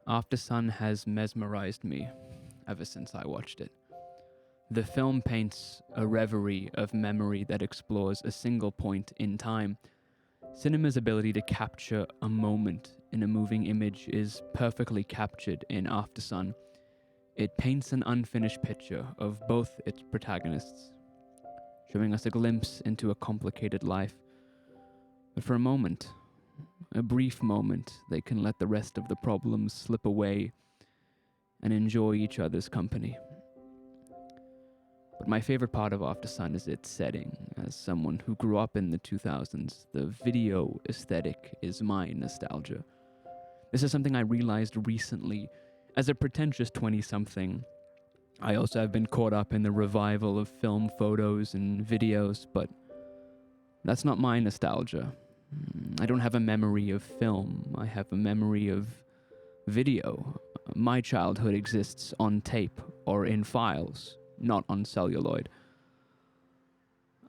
Aftersun has mesmerized me ever since I watched it. The film paints a reverie of memory that explores a single point in time. Cinema's ability to capture a moment in a moving image is perfectly captured in Aftersun. It paints an unfinished picture of both its protagonists, showing us a glimpse into a complicated life. But for a moment, a brief moment, they can let the rest of the problems slip away and enjoy each other's company. But my favorite part of Aftersun is its setting. As someone who grew up in the 2000s, the video aesthetic is my nostalgia. This is something I realized recently. As a pretentious 20-something, I also have been caught up in the revival of film photos and videos, but that's not my nostalgia. I don't have a memory of film. I have a memory of video. My childhood exists on tape or in files, not on celluloid.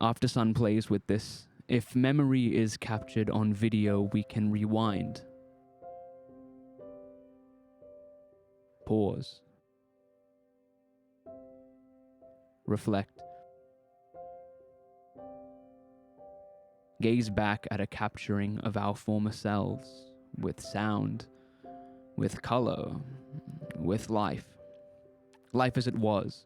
Aftersun plays with this. If memory is captured on video, we can rewind. Pause. Reflect. Gaze back at a capturing of our former selves, with sound, with color, with life. Life as it was.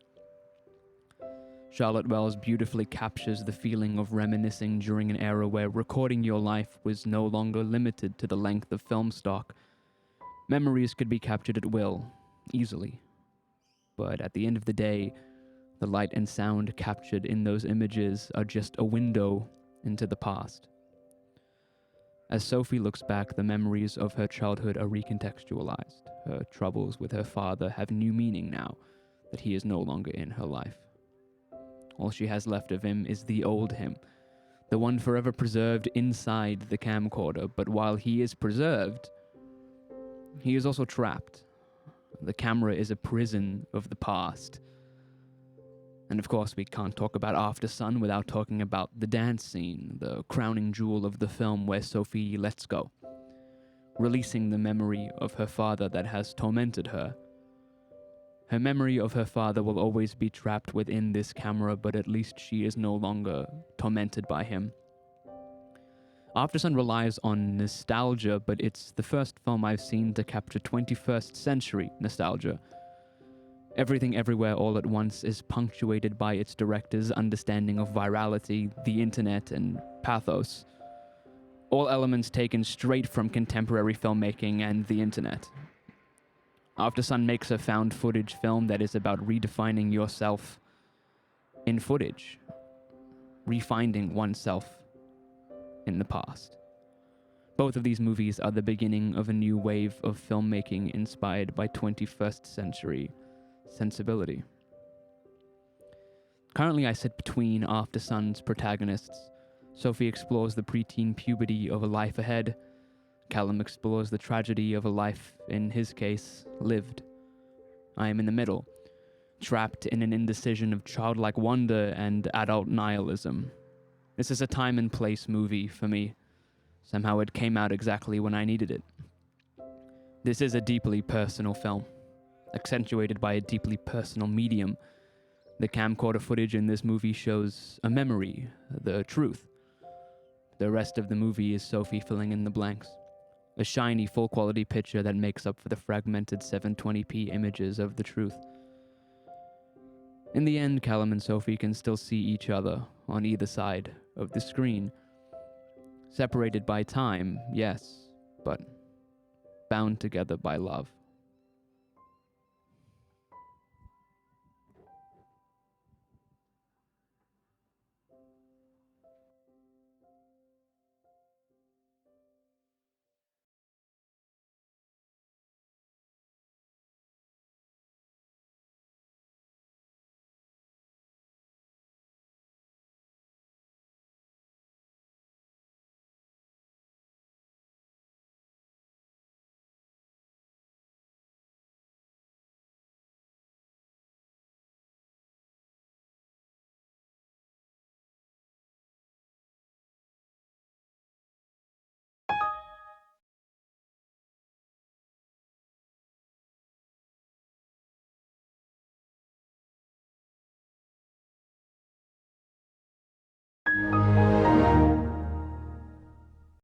Charlotte Wells beautifully captures the feeling of reminiscing during an era where recording your life was no longer limited to the length of film stock. Memories could be captured at will, easily. But at the end of the day, the light and sound captured in those images are just a window into the past. As Sophie looks back, the memories of her childhood are recontextualized. Her troubles with her father have new meaning now that he is no longer in her life. All she has left of him is the old him, the one forever preserved inside the camcorder, but while he is preserved, he is also trapped. The camera is a prison of the past. And of course, we can't talk about Aftersun without talking about the dance scene, the crowning jewel of the film where Sophie lets go, releasing the memory of her father that has tormented her. Her memory of her father will always be trapped within this camera, but at least she is no longer tormented by him. Aftersun relies on nostalgia, but it's the first film I've seen to capture 21st century nostalgia. Everything Everywhere All at Once is punctuated by its director's understanding of virality, the internet, and pathos. All elements taken straight from contemporary filmmaking and the internet. Aftersun makes a found footage film that is about redefining yourself in footage, refinding oneself in the past. Both of these movies are the beginning of a new wave of filmmaking inspired by 21st century sensibility. Currently, I sit between Aftersun's protagonists. Sophie explores the preteen puberty of a life ahead. Callum explores the tragedy of a life, in his case, lived. I am in the middle, trapped in an indecision of childlike wonder and adult nihilism. This is a time and place movie for me. Somehow it came out exactly when I needed it. This is a deeply personal film, accentuated by a deeply personal medium. The camcorder footage in this movie shows a memory, the truth. The rest of the movie is Sophie filling in the blanks. A shiny, full-quality picture that makes up for the fragmented 720p images of the truth. In the end, Callum and Sophie can still see each other on either side of the screen. Separated by time, yes, but bound together by love.